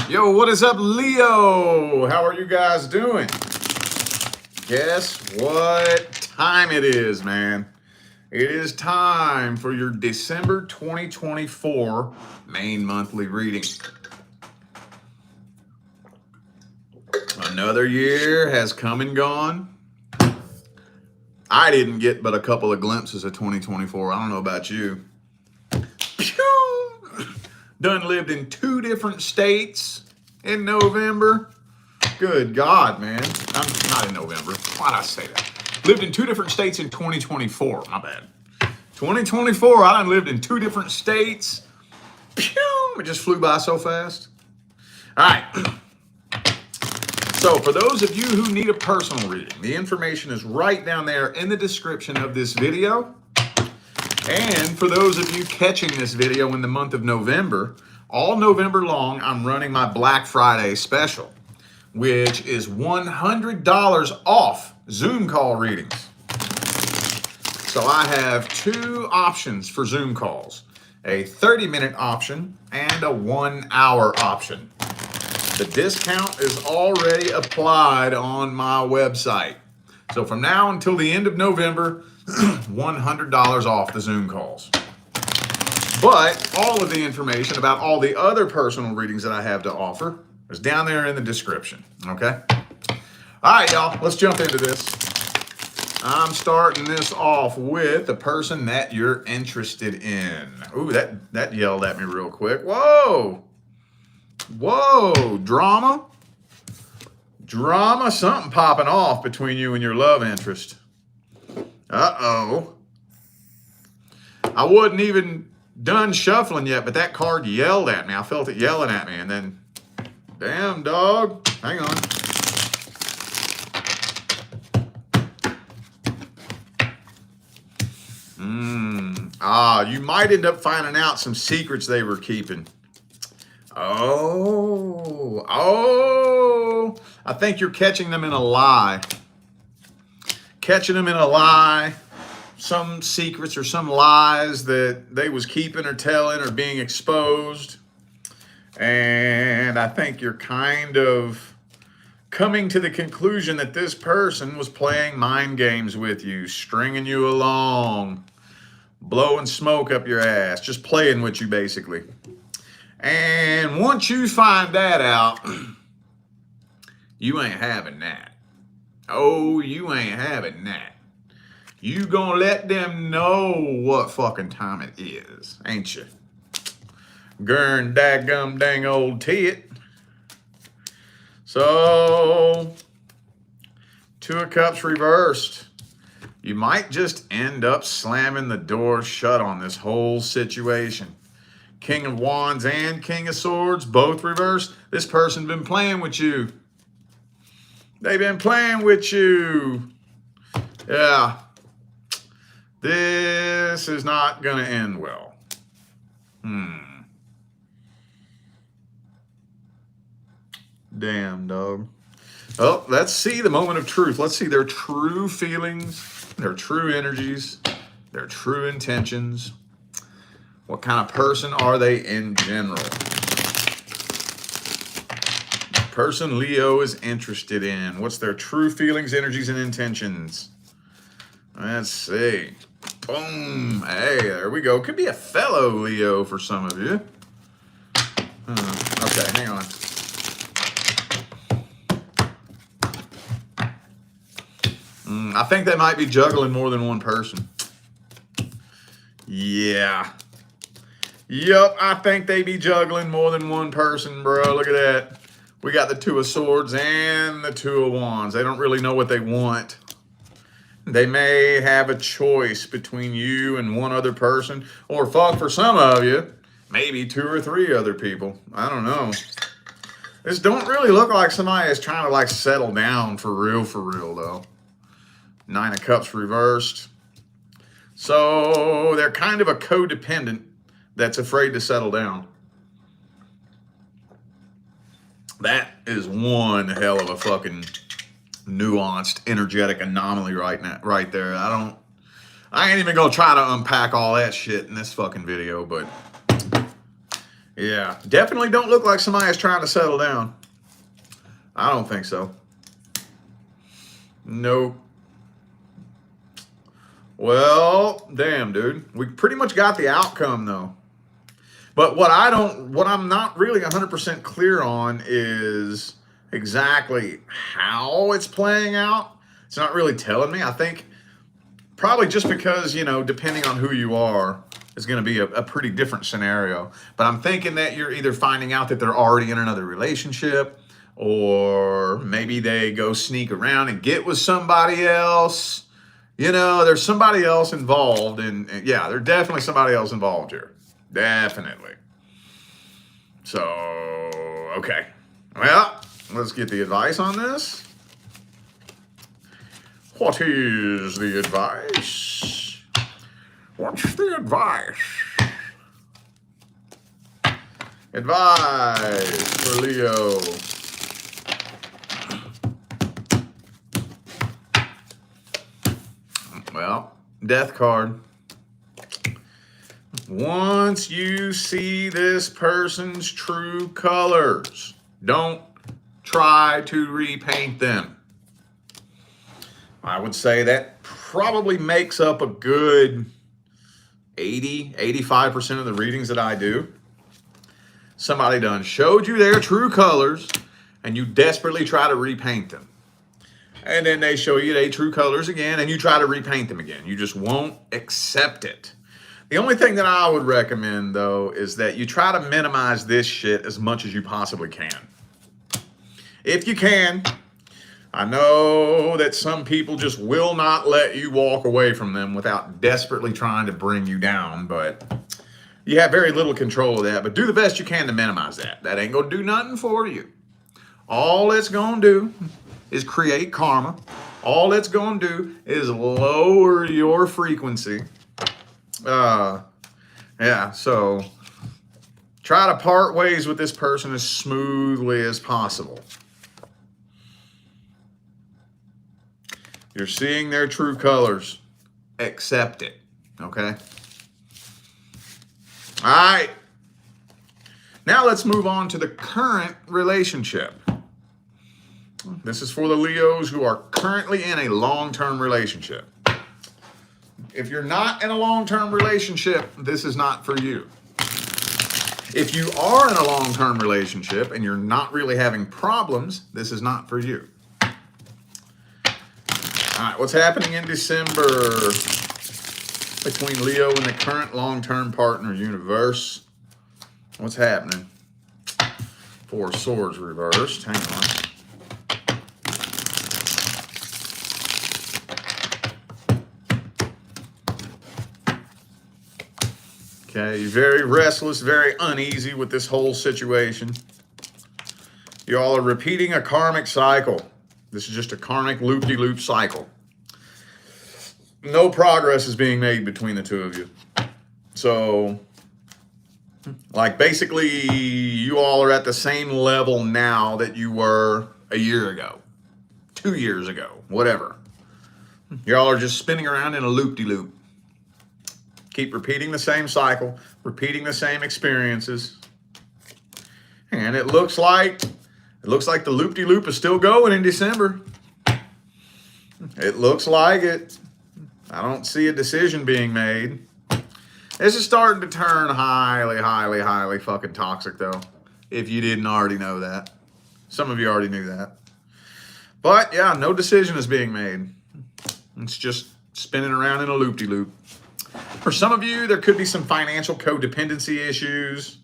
Yo, what is up, Leo? How are you guys doing? Guess what time it is, man? It is time for your December 2024 main monthly reading. Another year has come and gone. I didn't get but a couple of glimpses of 2024. I don't know about you. Done lived in 2 different states in November. Good God, man. I'm not in November. Why'd I say that? Lived in 2 different states in 2024. My bad. 2024, I done lived in 2 different states. It just flew by so fast. All right. So for those of you who need a personal reading, the information is right down there in the description of this video. And for those of you catching this video in the month of November, all November long, I'm running my Black Friday special, which is $100 off Zoom call readings. So I have 2 options for Zoom calls, a 30-minute option and a 1-hour option. The discount is already applied on my website. So from now until the end of November, $100 off the Zoom calls. But all of the information about all the other personal readings that I have to offer is down there in the description, okay? All right, y'all, let's jump into this. I'm starting this off with the person that you're interested in. Ooh, that yelled at me real quick. Whoa. Whoa, drama. Drama, something popping off between you and your love interest. Uh-oh. I wasn't even done shuffling yet, but that card yelled at me. I felt it yelling at me, and then, damn, dog. Hang on. You might end up finding out some secrets they were keeping. Oh, I think you're catching them in a lie. Catching them in a lie. Some secrets or some lies that they was keeping or telling or being exposed. And I think you're kind of coming to the conclusion that this person was playing mind games with you, stringing you along, blowing smoke up your ass, just playing with you basically. And once you find that out, you ain't having that. Oh, you ain't having that. You gonna let them know what fucking time it is, ain't you? Gurn daggum dang old tit. So, 2 of Cups reversed. You might just end up slamming the door shut on this whole situation. King of Wands and King of Swords, both reversed. This person been playing with you. They've been playing with you. Yeah. This is not going to end well. Damn, dog. Oh, let's see the moment of truth. Let's see their true feelings, their true energies, their true intentions. What kind of person are they in general? The person Leo is interested in. What's their true feelings, energies, and intentions? Let's see. Boom. Hey, there we go. Could be a fellow Leo for some of you. Okay, hang on. I think they might be juggling more than one person. Yeah. Yup, I think they be juggling more than one person, bro. Look at that. We got the 2 of Swords and the 2 of Wands. They don't really know what they want. They may have a choice between you and one other person, or fuck, for some of you, maybe 2 or 3 other people. I don't know. This don't really look like somebody is trying to like settle down for real though. 9 of Cups reversed. So they're kind of a codependent that's afraid to settle down. That is one hell of a fucking nuanced, energetic anomaly right there. I ain't even gonna try to unpack all that shit in this fucking video, but Yeah, definitely don't look like somebody is trying to settle down. I don't think so. Nope. Well, damn, dude. We pretty much got the outcome, though. But what I'm not really 100% clear on is exactly how it's playing out. It's not really telling me. I think probably just because, depending on who you are, is going to be a pretty different scenario. But I'm thinking that you're either finding out that they're already in another relationship, or maybe they go sneak around and get with somebody else. There's somebody else involved. And yeah, there's definitely somebody else involved here. Definitely. So, okay. Well, let's get the advice on this. What is the advice? What's the advice? Advice for Leo. Well, death card. Once you see this person's true colors, don't try to repaint them. I would say that probably makes up a good 85% of the readings that I do. Somebody done showed you their true colors and you desperately try to repaint them. And then they show you their true colors again and you try to repaint them again. You just won't accept it. The only thing that I would recommend, though, is that you try to minimize this shit as much as you possibly can. If you can. I know that some people just will not let you walk away from them without desperately trying to bring you down, but you have very little control of that. But do the best you can to minimize that. That ain't going to do nothing for you. All it's going to do is create karma. All it's going to do is lower your frequency. Yeah, so try to part ways with this person as smoothly as possible. You're seeing their true colors. Accept it, okay? All right. Now let's move on to the current relationship. This is for the Leos who are currently in a long-term relationship. If you're not in a long-term relationship, this is not for you. If you are in a long-term relationship and you're not really having problems, this is not for you. All right, what's happening in December between Leo and the current long-term partner universe? What's happening? Four of Swords reversed. Hang on. Okay, you're very restless, very uneasy with this whole situation. You all are repeating a karmic cycle. This is just a karmic loop-de-loop cycle. No progress is being made between the two of you. So, like, basically, you all are at the same level now that you were a year ago, 2 years ago, whatever. You all are just spinning around in a loop-de-loop. Keep repeating the same cycle, repeating the same experiences. And it looks like the loop-de-loop is still going in December. It looks like it. I don't see a decision being made. This is starting to turn highly fucking toxic, though, if you didn't already know that. Some of you already knew that. But, yeah, no decision is being made. It's just spinning around in a loop-de-loop. For some of you, there could be some financial codependency issues.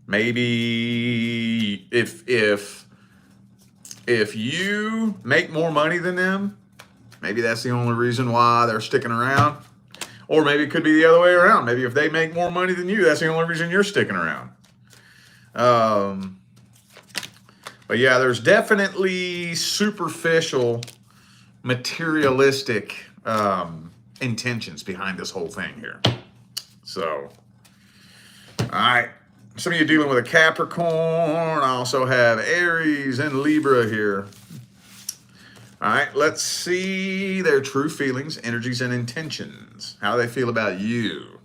Maybe if you make more money than them, maybe that's the only reason why they're sticking around. Or maybe it could be the other way around. Maybe if they make more money than you, that's the only reason you're sticking around. But yeah, there's definitely superficial, materialistic intentions behind this whole thing here. So, all right. Some of you dealing with a Capricorn. I also have Aries and Libra here. All right, let's see their true feelings, energies, and intentions. How do they feel about you?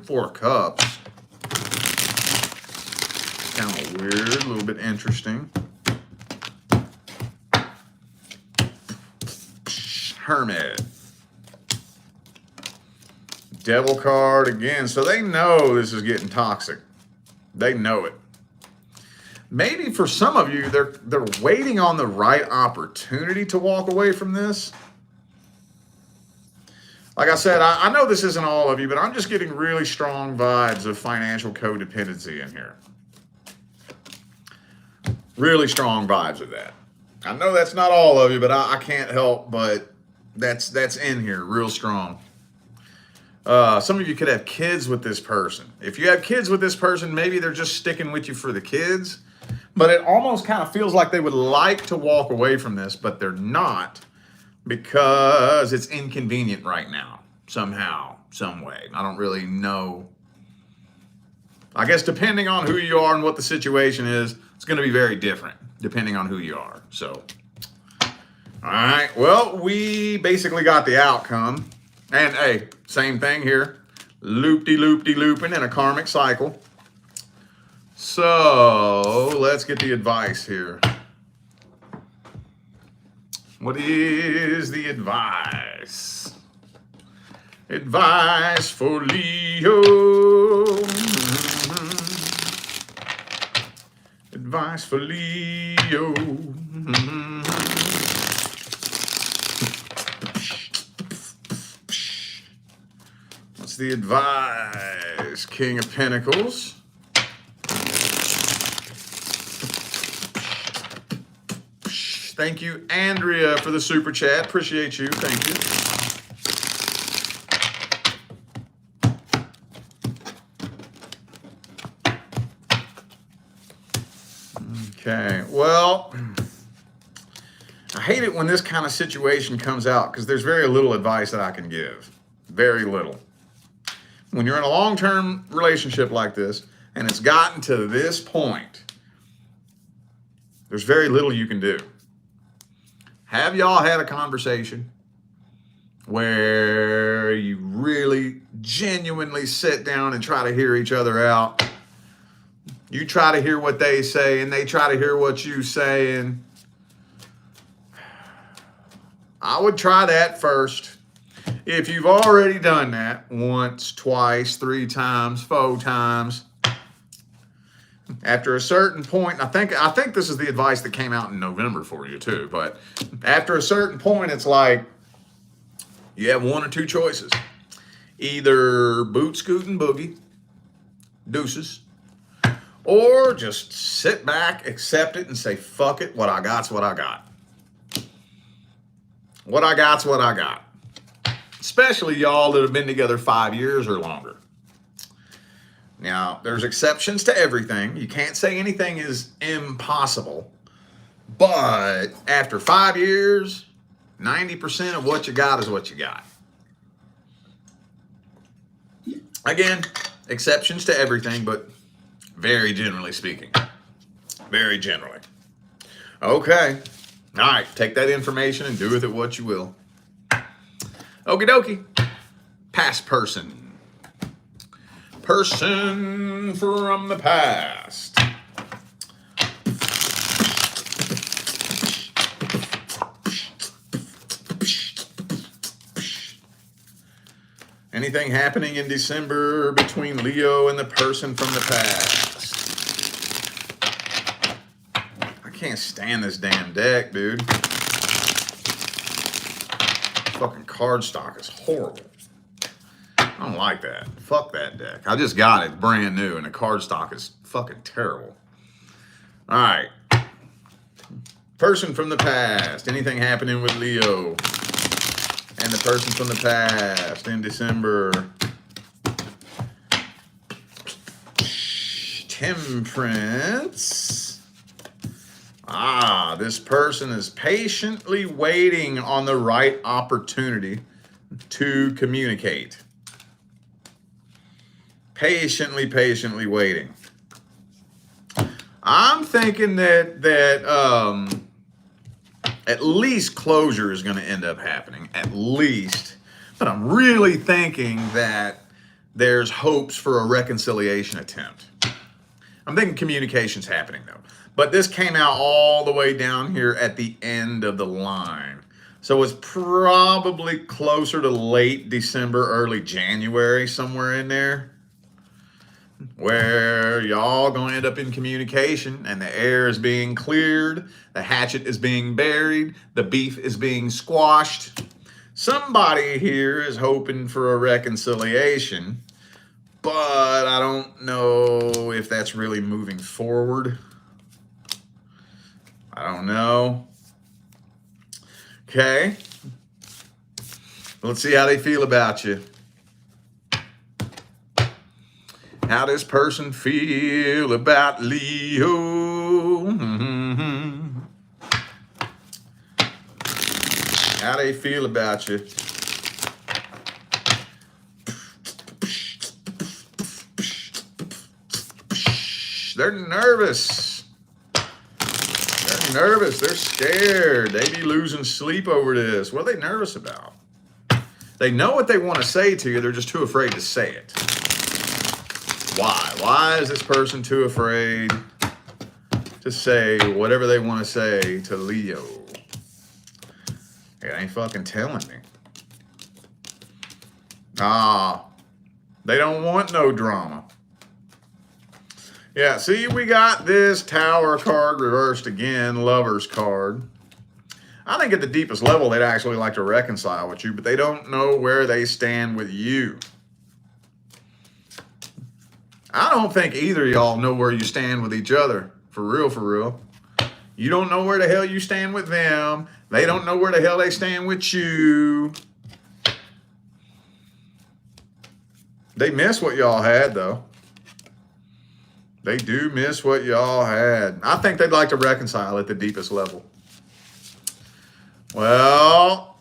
Four of Cups. Kind of weird, a little bit interesting. Hermit. Devil card again. So they know this is getting toxic. They know it. Maybe for some of you, they're waiting on the right opportunity to walk away from this. Like I said, I know this isn't all of you, but I'm just getting really strong vibes of financial codependency in here. Really strong vibes of that. I know that's not all of you, but I can't help but that's in here real strong. Some of you could have kids with this person. If you have kids with this person, maybe they're just sticking with you for the kids. But it almost kind of feels like they would like to walk away from this, but they're not because it's inconvenient right now, somehow, some way. I don't really know. I guess depending on who you are and what the situation is, it's going to be very different depending on who you are. So, all right. Well, we basically got the outcome. And hey, same thing here. Loop-de-loop-de-looping in a karmic cycle. So let's get the advice here. What is the advice? Advice for Leo. Advice for Leo. What's the advice? King of Pentacles. Thank you, Andrea, for the super chat. Appreciate you. Thank you. Okay, well, I hate it when this kind of situation comes out because there's very little advice that I can give. Very little. When you're in a long-term relationship like this and it's gotten to this point, there's very little you can do. Have y'all had a conversation where you really genuinely sit down and try to hear each other out? You try to hear what they say and they try to hear what you say, and I would try that first. If you've already done that once, twice, 3 times, 4 times, after a certain point, I think this is the advice that came out in November for you too, but after a certain point, it's like you have 1 or 2 choices. Either boot, scoot, and boogie, deuces, or just sit back, accept it, and say, fuck it, what I got's what I got. What I got's what I got. Especially y'all that have been together 5 years or longer. Now, there's exceptions to everything. You can't say anything is impossible. But after 5 years, 90% of what you got is what you got. Again, exceptions to everything, but very generally speaking. Very generally. Okay. All right. Take that information and do with it what you will. Okie dokie. Past person. Person from the past. Anything happening in December between Leo and the person from the past? I can't stand this damn deck, dude. Fucking card stock is horrible. I don't like that. Fuck that deck. I just got it brand new and the card stock is fucking terrible. All right. Person from the past. Anything happening with Leo and the person from the past in December? Temperance. This person is patiently waiting on the right opportunity to communicate. Patiently waiting. I'm thinking that at least closure is going to end up happening. At least. But I'm really thinking that there's hopes for a reconciliation attempt. I'm thinking communication's happening though. But this came out all the way down here at the end of the line. So it's probably closer to late December, early January, somewhere in there, where y'all gonna end up in communication and the air is being cleared, the hatchet is being buried, the beef is being squashed. Somebody here is hoping for a reconciliation, but I don't know if that's really moving forward. I don't know. Okay. Let's see how they feel about you. How this person feel about Leo? How they feel about you? They're nervous. They're nervous. They're scared. They be losing sleep over this. What are they nervous about? They know what they want to say to you. They're just too afraid to say it. Why? Why is this person too afraid to say whatever they want to say to Leo? It ain't fucking telling me. They don't want no drama. Yeah, see, we got this Tower card reversed again, Lover's card. I think at the deepest level, they'd actually like to reconcile with you, but they don't know where they stand with you. I don't think either of y'all know where you stand with each other. For real, for real. You don't know where the hell you stand with them. They don't know where the hell they stand with you. They miss what y'all had, though. They do miss what y'all had. I think they'd like to reconcile at the deepest level. Well,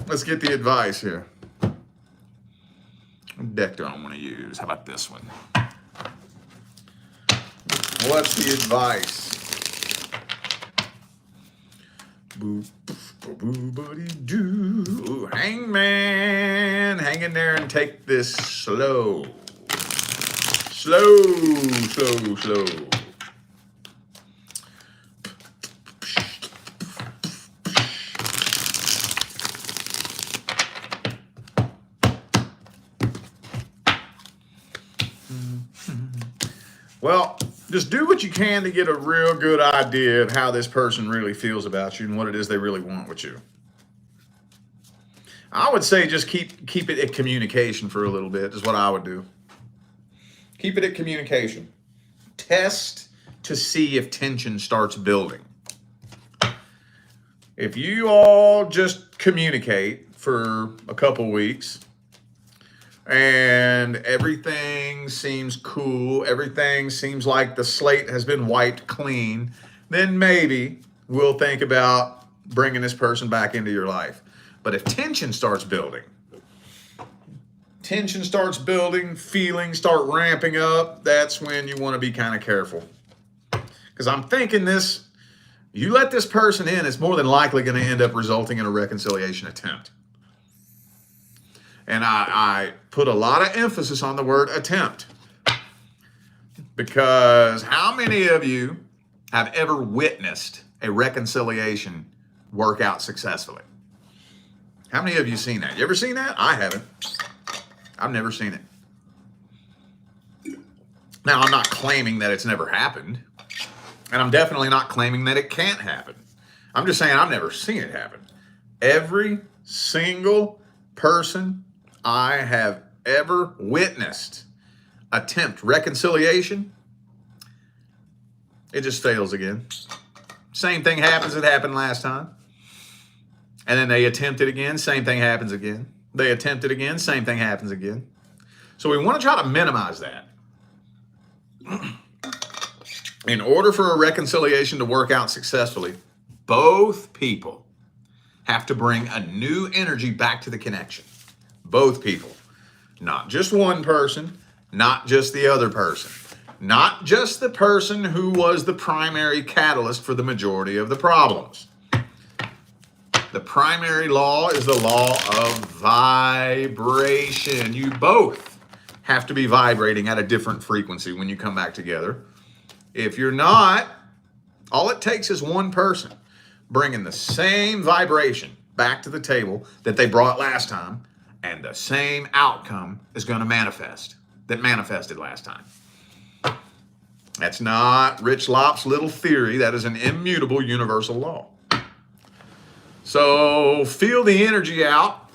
let's get the advice here. What deck do I want to use? How about this one? What's the advice? Boo, boo, boo, buddy, do. Hangman, hang in there and take this slow. Slow, slow, slow. Well, just do what you can to get a real good idea of how this person really feels about you and what it is they really want with you. I would say just keep it at communication for a little bit is what I would do. Keep it at communication. Test to see if tension starts building. If you all just communicate for a couple weeks and everything seems cool, everything seems like the slate has been wiped clean, then maybe we'll think about bringing this person back into your life. But if tension starts building, feelings start ramping up, that's when you want to be kind of careful. Because I'm thinking this, you let this person in, it's more than likely going to end up resulting in a reconciliation attempt. And I put a lot of emphasis on the word attempt. Because how many of you have ever witnessed a reconciliation work out successfully? How many of you seen that? You ever seen that? I haven't. I've never seen it. Now, I'm not claiming that it's never happened. And I'm definitely not claiming that it can't happen. I'm just saying I've never seen it happen. Every single person I have ever witnessed attempt reconciliation, it just fails again. Same thing happens that happened last time. And then they attempt it again, same thing happens again. They attempt it again, same thing happens again. So we want to try to minimize that. In order for a reconciliation to work out successfully, both people have to bring a new energy back to the connection. Both people. Not just one person, not just the other person. Not just the person who was the primary catalyst for the majority of the problems. The primary law is the law of vibration. You both have to be vibrating at a different frequency when you come back together. If you're not, all it takes is one person bringing the same vibration back to the table that they brought last time, and the same outcome is going to manifest that manifested last time. That's not Rich Lopp's little theory. That is an immutable universal law. So feel the energy out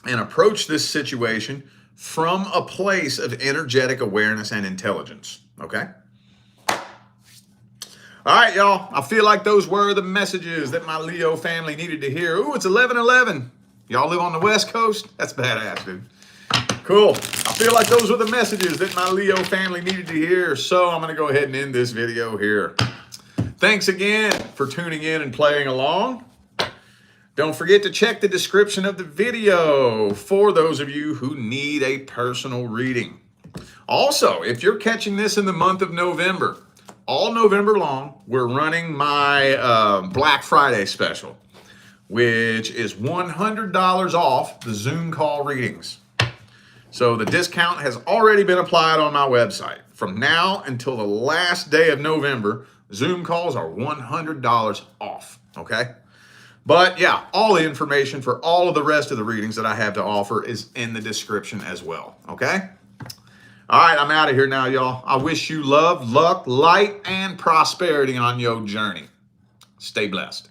and approach this situation from a place of energetic awareness and intelligence, okay? All right, y'all. I feel like those were the messages that my Leo family needed to hear. Ooh, it's 11:11. Y'all live on the West Coast? That's badass, dude. Cool. I feel like those were the messages that my Leo family needed to hear. So I'm going to go ahead and end this video here. Thanks again for tuning in and playing along. Don't forget to check the description of the video for those of you who need a personal reading. Also, if you're catching this in the month of November, all November long, we're running my Black Friday special, which is $100 off the Zoom call readings. So the discount has already been applied on my website. From now until the last day of November, Zoom calls are $100 off, okay? But yeah, all the information for all of the rest of the readings that I have to offer is in the description as well, okay? All right, I'm out of here now, y'all. I wish you love, luck, light, and prosperity on your journey. Stay blessed.